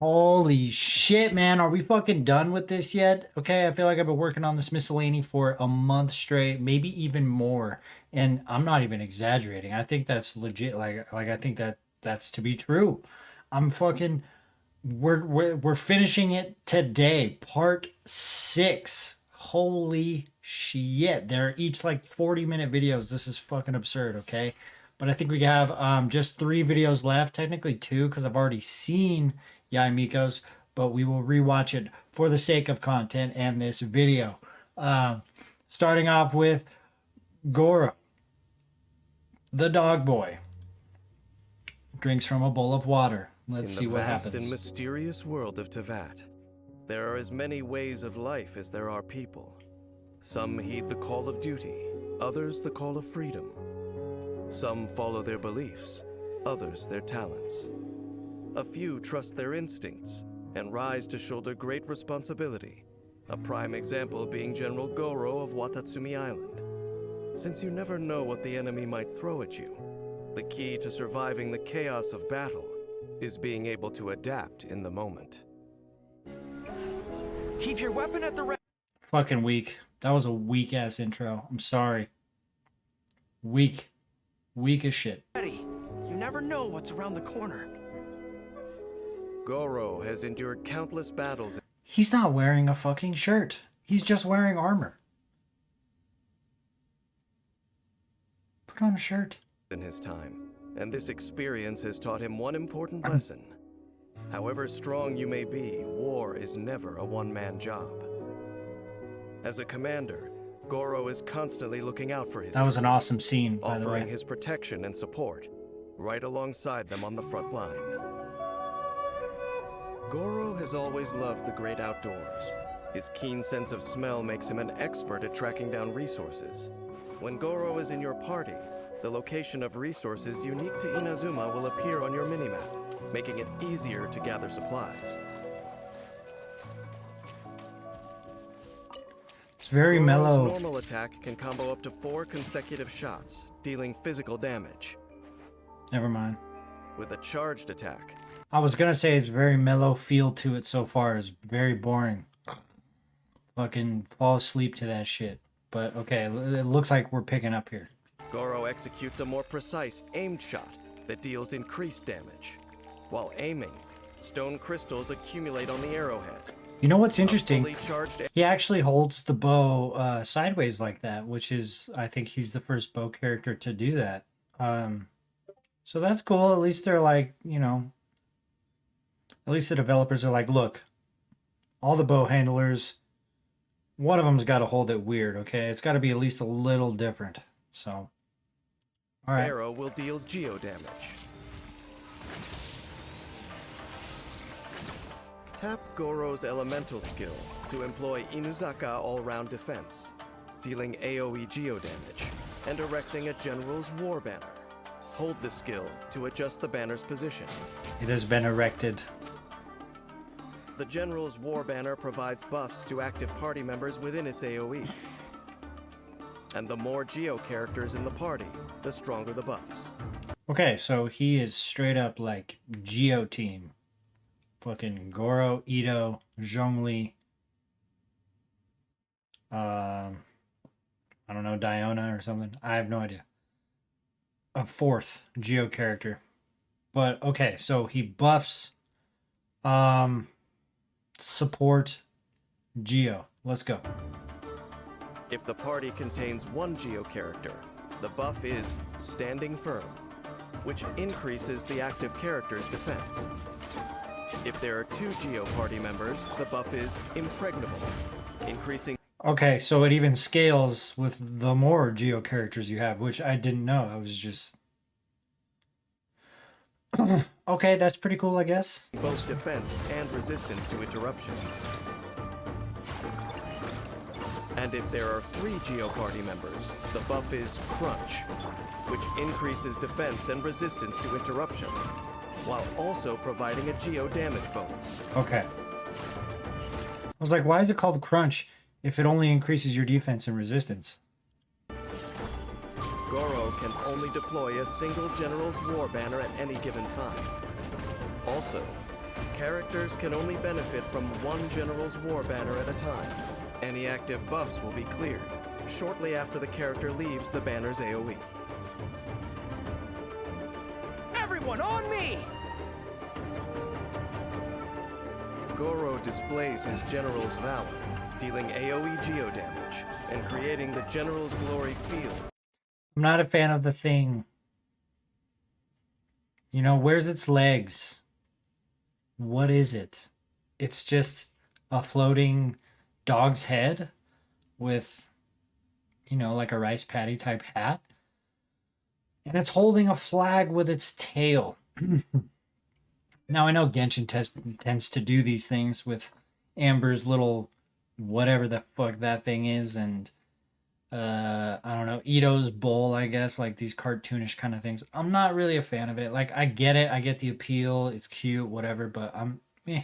Holy shit, man. Are we fucking done with this yet? Okay, I feel like I've been working on this Miscellany for a month straight, maybe even more. And I'm not even exaggerating. I think that's legit. Like I think that's to be true. I'm fucking we're finishing it today, part 6. Holy shit. They're each like 40-minute videos. This is fucking absurd, okay? But I think we have just 3 videos left, technically 2 cuz I've already seen Yaimiko's, but we will rewatch it for the sake of content and this video. Starting off with Goro, the dog boy, drinks from a bowl of water. Let's see what happens. In the vast and mysterious world of Teyvat, there are as many ways of life as there are people. Some heed the call of duty, others the call of freedom. Some follow their beliefs, others their talents. A few trust their instincts and rise to shoulder great responsibility, a prime example being General Goro of Watatsumi Island. Since you never know what the enemy might throw at you, the key to surviving the chaos of battle is being able to adapt in the moment. Keep your weapon at the ready. Fucking weak. That was a weak ass intro. I'm sorry. Weak. Weak as shit. You never know what's around the corner. Goro has endured countless battles. He's not wearing a fucking shirt. He's just wearing armor. Put on a shirt. In his time, and this experience has taught him one important lesson. However strong you may be, war is never a one-man job. As a commander, Goro is constantly looking out for his That was an troops, awesome scene, by the way. offering his protection and support, right alongside them on the front line. Goro has always loved the great outdoors. His keen sense of smell makes him an expert at tracking down resources. When Goro is in your party, the location of resources unique to Inazuma will appear on your minimap, making it easier to gather supplies. It's very Goro's mellow. normal attack can combo up to 4 consecutive shots, dealing physical damage. Never mind. With a charged attack, I was gonna say it's very mellow feel to it so far. It's very boring. Fucking fall asleep to that shit. But okay, it looks like we're picking up here. Goro executes a more precise aimed shot that deals increased damage. While aiming, stone crystals accumulate on the arrowhead. You know what's A interesting? fully charged He actually holds the bow sideways like that, which is, I think he's the first bow character to do that. So that's cool. At least they're like, you know, at least the developers are like, look, all the bow handlers, one of them's got to hold it weird, okay? It's got to be at least a little different. So, all right. arrow will deal geo damage. Tap Goro's elemental skill to employ Inuzaka all-round defense, dealing AoE geo damage and erecting a general's war banner. Hold the skill to adjust the banner's position. It has been erected. The general's war banner provides buffs to active party members within its AoE. And the more geo characters in the party, the stronger the buffs. Okay, so he is straight up like Geo Team. Fucking Goro, Ito, Zhongli. I don't know, Diona or something. I have no idea. A 4th Geo character. But okay, so he buffs support Geo. Let's go. If the party contains 1 geo character, the buff is Standing Firm, which increases the active character's defense. If there are 2 geo party members, the buff is Impregnable, increasing. Okay, so it even scales with the more Geo characters you have, which I didn't know. I was just... Okay, that's pretty cool, I guess. Both defense and resistance to interruption. And if there are 3 geo party members, the buff is Crunch, which increases defense and resistance to interruption, while also providing a geo damage bonus. Okay. I was like, why is it called Crunch if it only increases your defense and resistance? Goro can only deploy a single general's war banner at any given time. Also, Characters can only benefit from one general's war banner at a time. Any active buffs will be cleared shortly after the character leaves the banner's AoE. Everyone on me! Goro displays his general's valor, dealing AoE geo damage and creating the general's glory field. I'm not a fan of the thing. You know, where's its legs? What is it? It's just a floating dog's head with, you know, like a rice patty type hat. And it's holding a flag with its tail. Now, I know Genshin tends to do these things with Amber's little whatever the fuck that thing is, and I don't know, Ito's bowl, I guess, like these cartoonish kind of things. I'm not really a fan of it. Like, I get it, I get the appeal, it's cute, whatever, but I'm eh.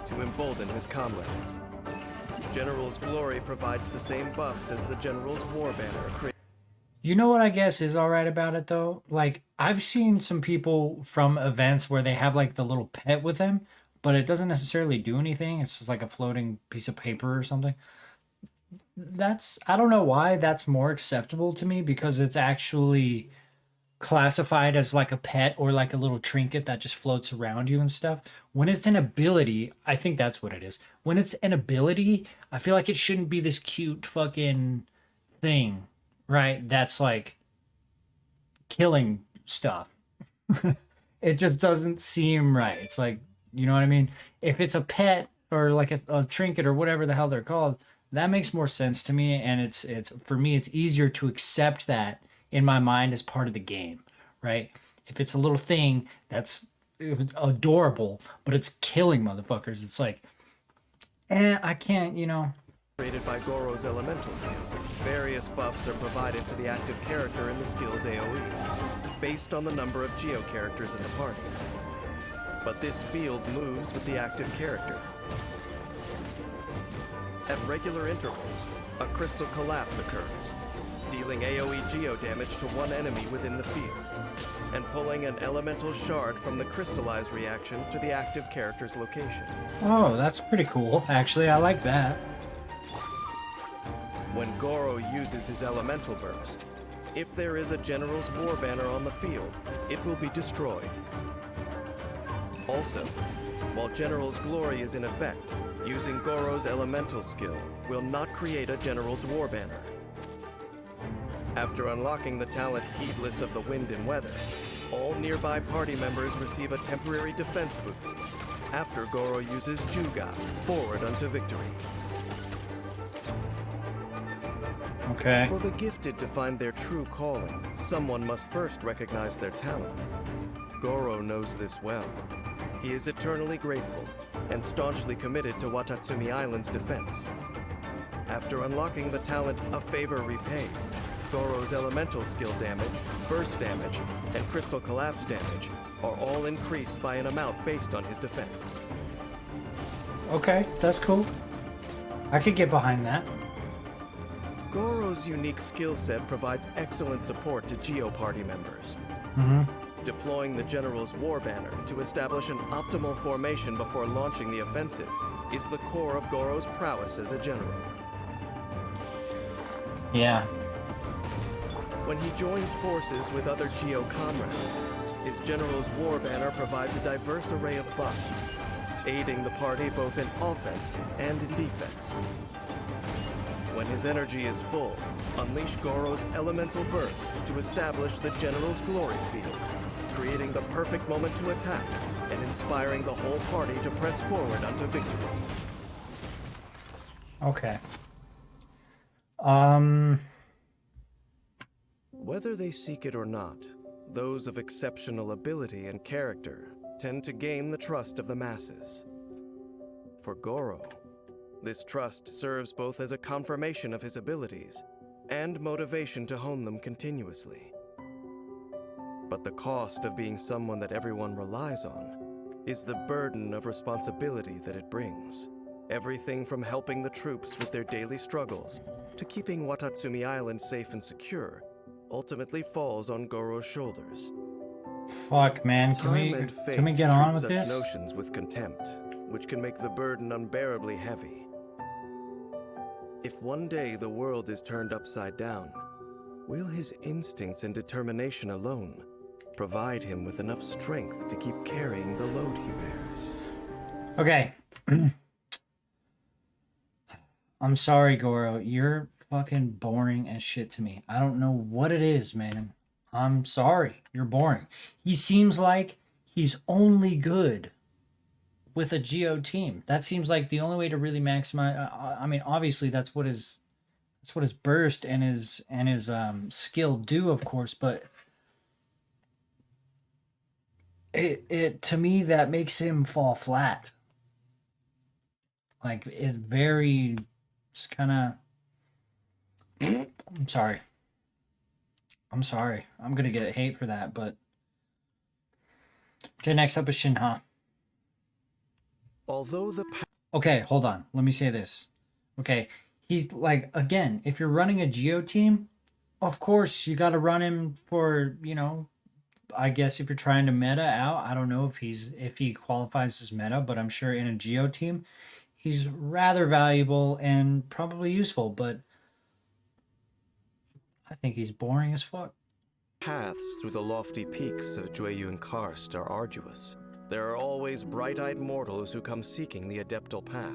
To embolden his comrades. General's glory provides the same buffs as the general's war banner. You know what I guess is alright about it though? Like, I've seen some people from events where they have like the little pet with them, but it doesn't necessarily do anything. It's just like a floating piece of paper or something. I don't know why that's more acceptable to me, because it's actually classified as like a pet or like a little trinket that just floats around you and stuff. When it's an ability, I think that's what it is. When it's an ability, I feel like it shouldn't be this cute fucking thing, right? That's like killing stuff. It just doesn't seem right. It's like, you know what I mean? If it's a pet or like a trinket or whatever the hell they're called, that makes more sense to me, and it's for me it's easier to accept that in my mind as part of the game, right? If it's a little thing that's adorable but it's killing motherfuckers, it's like, I can't, you know. Created by Goro's elemental skill. Various buffs are provided to the active character in the skill's AoE, based on the number of geo characters in the party. But this field moves with the active character. At regular intervals, a crystal collapse occurs, dealing AoE geo damage to one enemy within the field, and pulling an elemental shard from the crystallize reaction to the active character's location. Oh, that's pretty cool. Actually, I like that. When Goro uses his elemental burst, if there is a general's war banner on the field, it will be destroyed. Also, while General's Glory is in effect, using Goro's elemental skill will not create a General's war banner. After unlocking the talent Heedless of the Wind and Weather, all nearby party members receive a temporary defense boost after Goro uses Juga, Forward unto Victory. Okay. For the gifted to find their true calling, someone must first recognize their talent. Goro knows this well. He is eternally grateful and staunchly committed to Watatsumi Island's defense. After unlocking the talent A Favor Repaid, Goro's elemental skill damage, burst damage, and crystal collapse damage are all increased by an amount based on his defense. Okay, that's cool. I could get behind that. Goro's unique skill set provides excellent support to Geo Party members. Deploying the General's War Banner to establish an optimal formation before launching the offensive is the core of Goro's prowess as a general. Yeah. When he joins forces with other Geo comrades, his General's War Banner provides a diverse array of buffs, aiding the party both in offense and in defense. When his energy is full, unleash Goro's elemental burst to establish the General's Glory field, creating the perfect moment to attack and inspiring the whole party to press forward unto victory. Okay. Whether they seek it or not, those of exceptional ability and character tend to gain the trust of the masses. For Goro, this trust serves both as a confirmation of his abilities and motivation to hone them continuously. But the cost of being someone that everyone relies on is the burden of responsibility that it brings. Everything from helping the troops with their daily struggles to keeping Watatsumi Island safe and secure ultimately falls on Goro's shoulders. Fuck, man. Time and fate Can we get on treat with such this? notions with contempt, which can make the burden unbearably heavy. If one day the world is turned upside down, will his instincts and determination alone provide him with enough strength to keep carrying the load he bears? Okay. I'm sorry, Goro. You're fucking boring as shit to me. I don't know what it is, man. I'm sorry. You're boring. He seems like he's only good with a Geo team. That seems like the only way to really maximize. I mean, obviously, that's what his burst and his skill do, of course. But it to me that makes him fall flat. Like it very just kind of. I'm sorry. I'm sorry. I'm gonna get hate for that, but okay. Next up is Shinha. Although the Okay, hold on. Let me say this. Okay, he's like again. If you're running a Geo team, of course you got to run him for I guess if you're trying to meta out. I don't know if he qualifies as meta, but I'm sure in a Geo team, he's rather valuable and probably useful. But I think he's boring as fuck. paths through the lofty peaks of Jueyun Karst are arduous, there are always bright-eyed mortals who come seeking the adeptal path.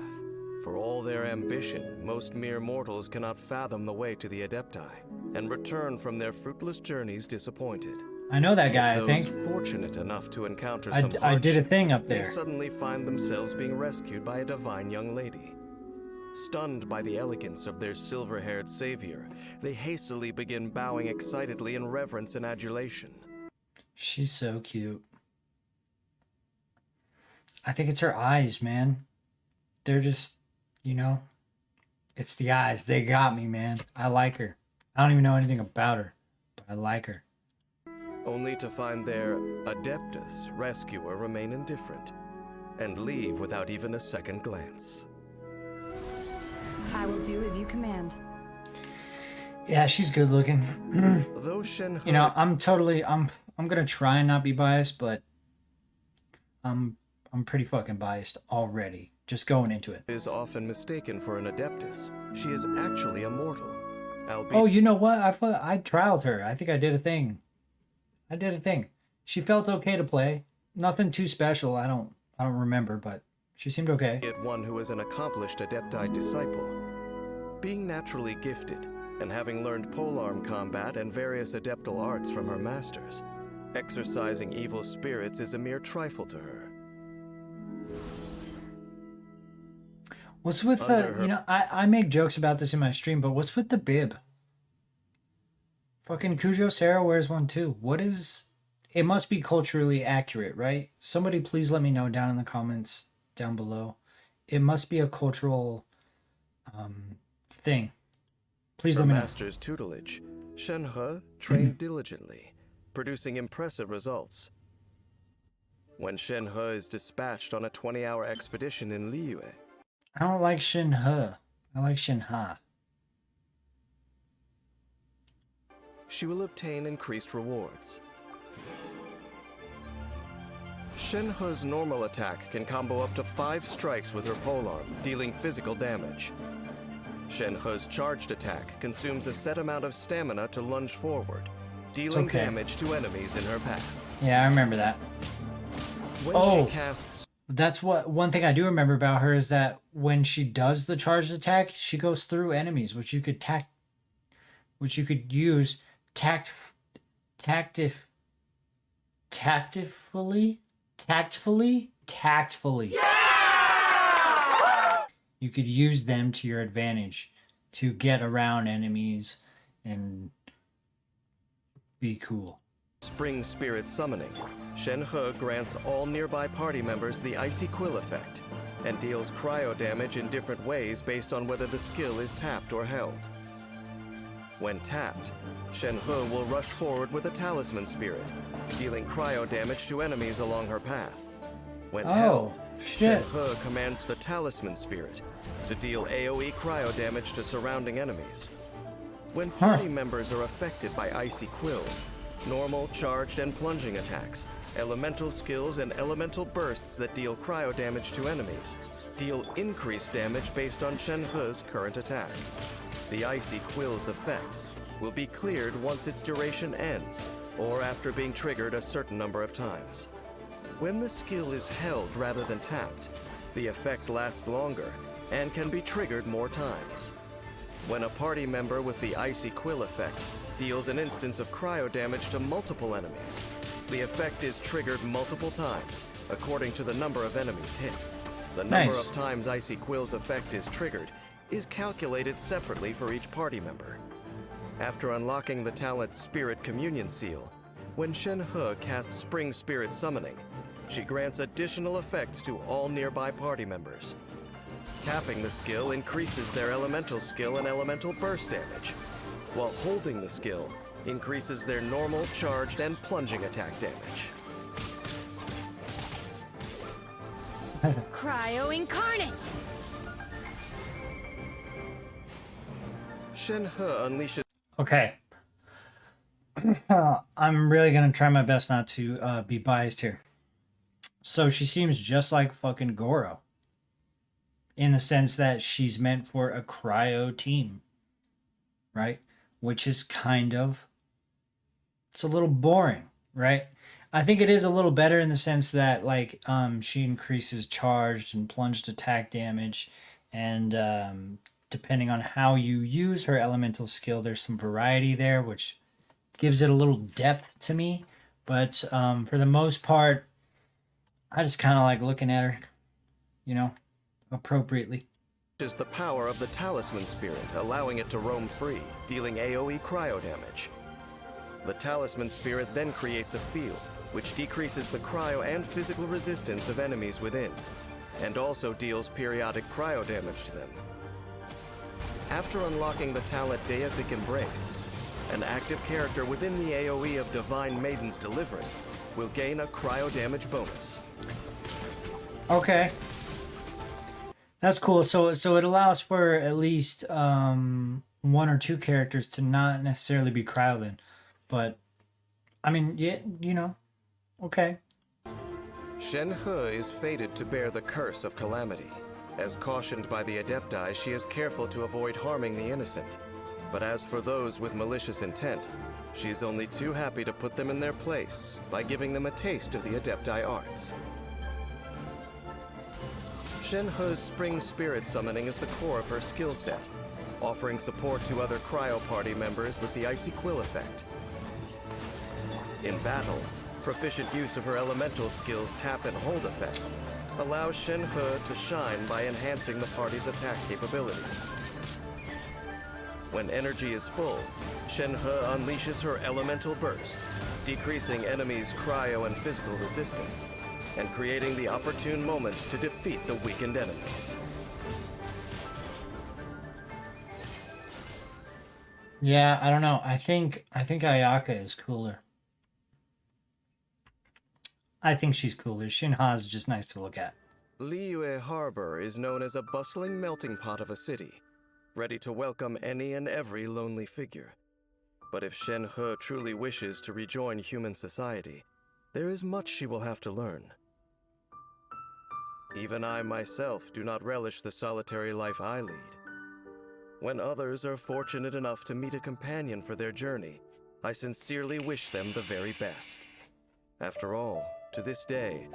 For all their ambition, most mere mortals cannot fathom the way to the Adepti, and return from their fruitless journeys disappointed. I know that guy. I Those think fortunate enough to encounter I some did a hardship, thing up they there. suddenly find themselves being rescued by a divine young lady. Stunned by the elegance of their silver-haired savior, they hastily begin bowing excitedly in reverence and adulation. She's so cute. I think it's her eyes, man. They're just, it's the eyes. They got me, man. I like her. I don't even know anything about her, but I like her. Only to find their Adeptus rescuer remain indifferent, and leave without even a second glance. I will do as you command. Yeah, she's good looking. Though Shen He I'm gonna try and not be biased, but I'm pretty fucking biased already. Just going into it. is often mistaken for an Adeptus, she is actually a mortal. Albeit Oh, you know what? I trialed her. I think I did a thing. She felt okay to play. Nothing too special. I don't remember, but she seemed okay. one who is an accomplished Adepti disciple. Being naturally gifted, and having learned polearm combat and various adeptal arts from her masters, exorcising evil spirits is a mere trifle to her. What's with I make jokes about this in my stream, but what's with the bib? Fucking Cujo Sarah wears one too. It must be culturally accurate, right? Somebody please let me know down in the comments down below. It must be a cultural thing. Please Her let me know. master's tutelage, Shen He trained diligently, producing impressive results. When Shen He is dispatched on a 20-hour expedition in Liyue, I don't like Shin He. I like Shin Ha. she will obtain increased rewards. Shen He's normal attack can combo up to 5 strikes with her polearm, dealing physical damage. Shen He's charged attack consumes a set amount of stamina to lunge forward, dealing damage to enemies in her path. Yeah, I remember that. When she casts That's one thing I do remember about her is that when she does the charged attack, she goes through enemies, which you could use tactfully. Yeah! You could use them to your advantage to get around enemies and be cool. Spring Spirit Summoning, Shen He grants all nearby party members the Icy Quill effect, and deals cryo damage in different ways based on whether the skill is tapped or held. When tapped, Shen He will rush forward with a Talisman Spirit, dealing cryo damage to enemies along her path. When held, Shen He commands the Talisman Spirit to deal AoE cryo damage to surrounding enemies. When party members are affected by Icy Quill, normal, charged, and plunging attacks, elemental skills, and elemental bursts that deal cryo damage to enemies, deal increased damage based on Shenhe's current attack. The Icy Quill's effect will be cleared once its duration ends, or after being triggered a certain number of times. When the skill is held rather than tapped, the effect lasts longer and can be triggered more times. When a party member with the Icy Quill effect deals an instance of cryo damage to multiple enemies, the effect is triggered multiple times, according to the number of enemies hit. The number Nice. of times Icy Quill's effect is triggered is calculated separately for each party member. After unlocking the talent Spirit Communion Seal, when Shenhe casts Spring Spirit Summoning, she grants additional effects to all nearby party members. Tapping the skill increases their elemental skill and elemental burst damage, while holding the skill increases their normal, charged, and plunging attack damage. Cryo Incarnate! Shenhe unleashes Okay. I'm really gonna try my best not to be biased here. So she seems just like fucking Goro. In the sense that she's meant for a cryo team. Right? Which is kind of... It's a little boring, right? I think it is a little better in the sense that, like, she increases charged and plunged attack damage, and depending on how you use her elemental skill, there's some variety there, which gives it a little depth to me. But for the most part, I just kind of like looking at her, you know, appropriately. is the power of the Talisman Spirit, allowing it to roam free, dealing AoE cryo damage. The Talisman Spirit then creates a field, which decreases the cryo and physical resistance of enemies within, and also deals periodic cryo damage to them. After unlocking the talent Deific Embrace, an active character within the AoE of Divine Maiden's Deliverance will gain a cryo damage bonus. Okay. That's cool. So it allows for at least one or two characters to not necessarily be cryoed, but I mean, yeah, you know, okay. Shenhe is fated to bear the curse of calamity. As cautioned by the Adepti, she is careful to avoid harming the innocent. But as for those with malicious intent, she is only too happy to put them in their place by giving them a taste of the Adepti arts. Shenhe's Spring Spirit Summoning is the core of her skill set, offering support to other cryo party members with the Icy Quill effect. In battle, proficient use of her elemental skills tap and hold effects allows Shenhe to shine by enhancing the party's attack capabilities. When energy is full, Shenhe unleashes her elemental burst, decreasing enemies' cryo and physical resistance, and creating the opportune moment to defeat the weakened enemies. Yeah, I don't know. I think Ayaka is cooler. I think she's cooler. Shinha is just nice to look at. Liyue Harbor is known as a bustling melting pot of a city, ready to welcome any and every lonely figure. But if Shenhe truly wishes to rejoin human society, there is much she will have to learn. Even I myself do not relish the solitary life I lead. When others are fortunate enough to meet a companion for their journey, I sincerely wish them the very best. After all, to this day,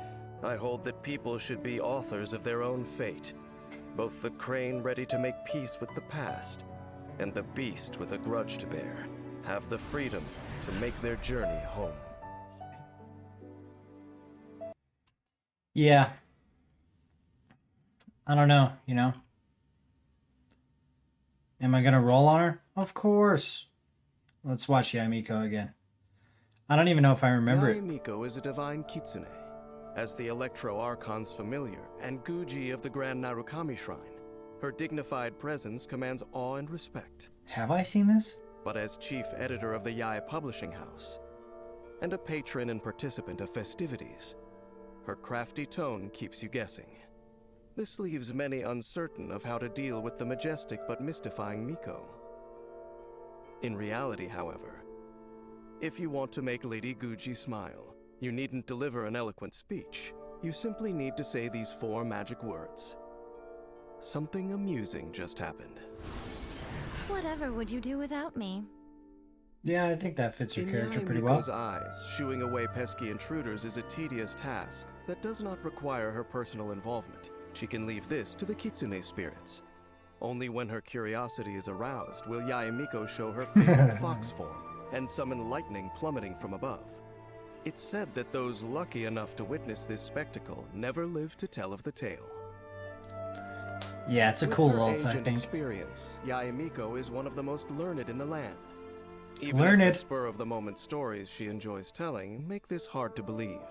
I hold that people should be authors of their own fate, both the crane ready to make peace with the past, and the beast with a grudge to bear, have the freedom to make their journey home. Yeah. I don't know, you know? Am I gonna roll on her? Of course. Let's watch Yaimiko again. I don't even know if I remember it. Yaimiko is a divine kitsune, as the Electro Archon's familiar and Guji of the Grand Narukami Shrine. Her dignified presence commands awe and respect. Have I seen this? But as chief editor of the Yai Publishing House, and a patron and participant of festivities, her crafty tone keeps you guessing. This leaves many uncertain of how to deal with the majestic but mystifying Miko. In reality, however, If you want to make Lady Guji smile, you needn't deliver an eloquent speech. You simply need to say these 4 magic words. Something amusing just happened. Whatever would you do without me? Yeah, I think that fits her In character Yae pretty well. Miko's eyes, shooing away pesky intruders is a tedious task that does not require her personal involvement. She can leave this to the Kitsune spirits. Only when her curiosity is aroused will Yae Miko show her favorite fox form and summon lightning plummeting from above. It's said that those lucky enough to witness this spectacle never live to tell of the tale. Yeah, it's a With cool her ult, age I and think. experience, Yae Miko is one of the most learned in the land. Even Learned. if the spur-of-the-moment stories she enjoys telling make this hard to believe.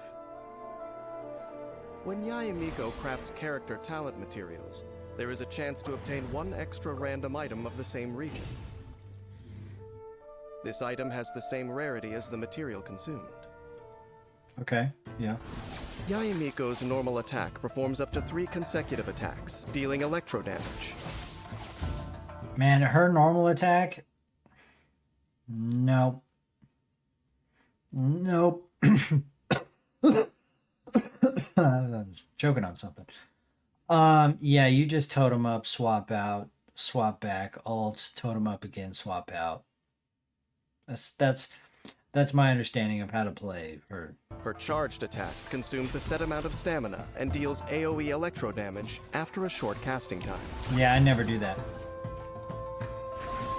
When Yae Miko crafts character talent materials, there is a chance to obtain 1 extra random item of the same region. This item has the same rarity as the material consumed. Okay, yeah. Yae Miko's normal attack performs up to 3 consecutive attacks, dealing electro damage. Man, her normal attack? Nope. Nope. I was choking on something. Yeah, you just totem up, swap out, swap back, alt, totem up again, swap out. That's my understanding of how to play her. Her charged attack consumes a set amount of stamina and deals AoE electro damage after a short casting time. Yeah, I never do that.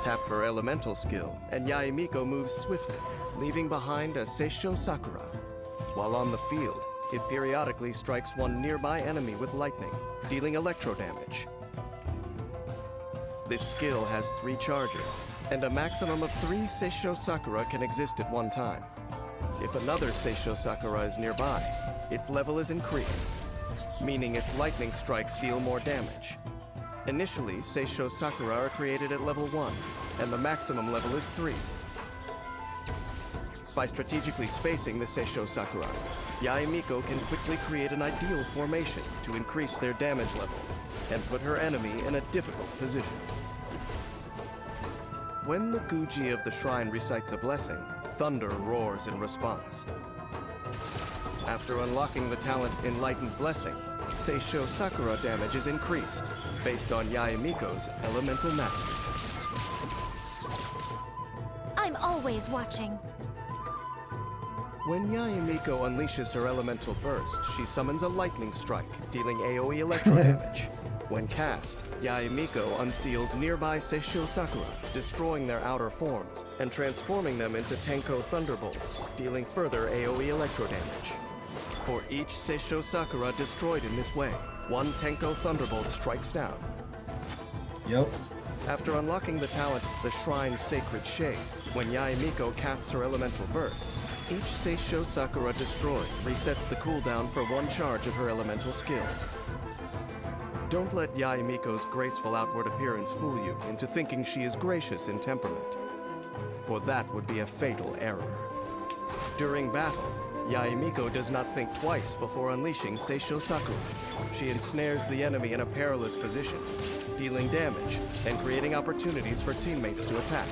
Tap her elemental skill, and Yae Miko moves swiftly, leaving behind a Seisho Sakura. While on the field, it periodically strikes one nearby enemy with lightning, dealing electro damage. This skill has 3 charges, and a maximum of 3 Seisho Sakura can exist at one time. If another Seisho Sakura is nearby, its level is increased, meaning its lightning strikes deal more damage. Initially, Seisho Sakura are created at level 1, and the maximum level is 3. By strategically spacing the Seisho Sakura, Yae Miko can quickly create an ideal formation to increase their damage level, and put her enemy in a difficult position. When the Guji of the shrine recites a blessing, thunder roars in response. After unlocking the talent Enlightened Blessing, Seisho Sakura damage is increased, based on Yae Miko's elemental mastery. I'm always watching. When Yae Miko unleashes her elemental burst, she summons a lightning strike, dealing AoE electro damage. When cast, Yae Miko unseals nearby Seisho Sakura, destroying their outer forms, and transforming them into Tenko Thunderbolts, dealing further AoE electro damage. For each Seisho Sakura destroyed in this way, 1 Tenko Thunderbolt strikes down. Yep. After unlocking the talent, the Shrine's Sacred Shade, when Yae Miko casts her elemental burst, each Seisho Sakura destroyed resets the cooldown for 1 charge of her elemental skill. Don't let Yae Miko's graceful outward appearance fool you into thinking she is gracious in temperament, for that would be a fatal error. During battle, Yae Miko does not think twice before unleashing Seisho Sakura. She ensnares the enemy in a perilous position, dealing damage and creating opportunities for teammates to attack.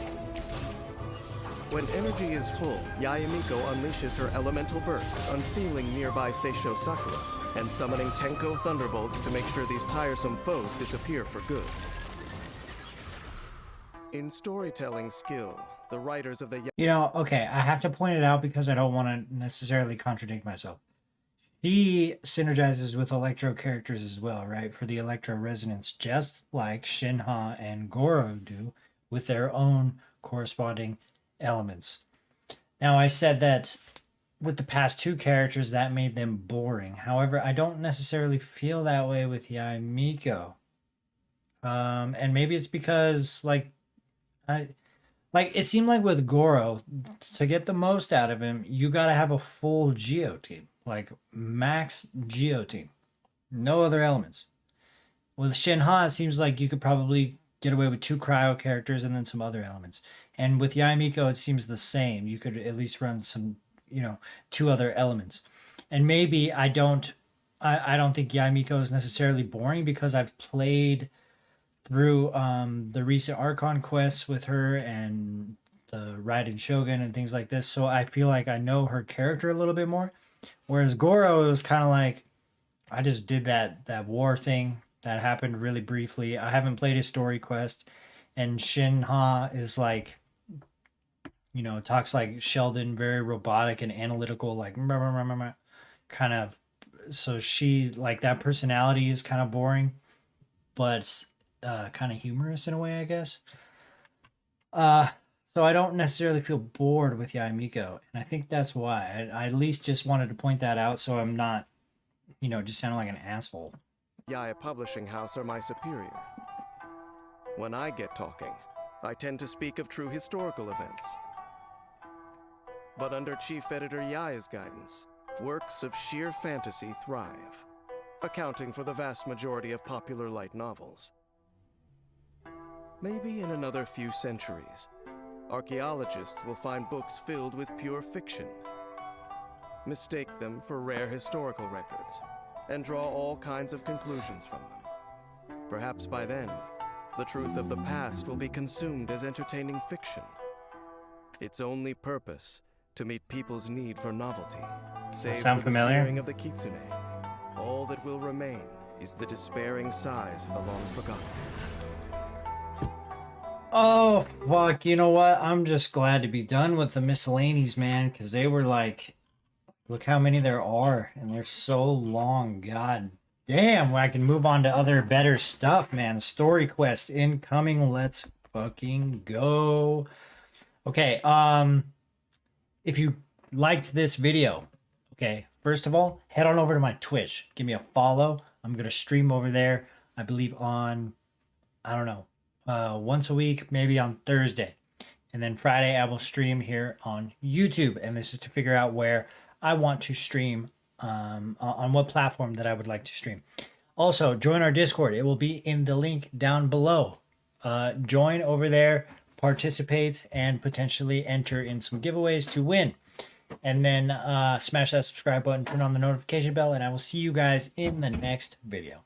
When energy is full, Yae Miko unleashes her elemental burst, unsealing nearby Seisho Sakura, and summoning Tenko Thunderbolts to make sure these tiresome foes disappear for good. In storytelling skill, the writers of the You know, okay, I have to point it out because I don't want to necessarily contradict myself. She synergizes with electro characters as well, right? For the electro resonance, just like Shinha and Goro do with their own corresponding elements. Now, I said that with the past 2 characters, that made them boring. However, I don't necessarily feel that way with Yae Miko. And maybe it's because, it seemed like with Goro, to get the most out of him, you gotta have a full Geo team. Like, max Geo team. No other elements. With Shinha, it seems like you could probably get away with 2 cryo characters and then some other elements. And with Yae Miko, it seems the same. You could at least run some, 2 other elements. And maybe I don't think Yae Miko is necessarily boring because I've played through the recent Archon quests with her and the Raiden Shogun and things like this. So I feel like I know her character a little bit more. Whereas Goro was kind of like, I just did that war thing that happened really briefly. I haven't played his story quest, and Shinha is like, you know, talks like Sheldon, very robotic and analytical, like kind of. So she like that personality is kind of boring, but kind of humorous in a way, I guess. Uh, so I don't necessarily feel bored with Yaimiko, and I think that's why I at least just wanted to point that out, so I'm not, you know, just sounding like an asshole. Yaya Publishing House are my superior. When I get talking, I tend to speak of true historical events. But under Chief Editor Yaya's guidance, works of sheer fantasy thrive, accounting for the vast majority of popular light novels. Maybe in another few centuries, archaeologists will find books filled with pure fiction, mistake them for rare historical records, and draw all kinds of conclusions from them. Perhaps by then, the truth of the past will be consumed as entertaining fiction. Its only purpose to meet people's need for novelty. Save Sound for the familiar? sneering of the kitsune, all that will remain is the despairing sighs of the long forgotten. Oh, fuck. You know what? I'm just glad to be done with the miscellanies, man, because they were like, look how many there are, and they're so long. God damn, I can move on to other better stuff, man. Story quest incoming. Let's fucking go. Okay, if you liked this video, okay, first of all, head on over to my Twitch. Give me a follow. I'm going to stream over there, I believe on, I don't know, once a week, maybe on Thursday. And then Friday, I will stream here on YouTube. And this is to figure out where I want to stream, on what platform that I would like to stream. Also, join our Discord. It will be in the link down below. Join over there, participate, and potentially enter in some giveaways to win. And then smash that subscribe button, turn on the notification bell, and I will see you guys in the next video.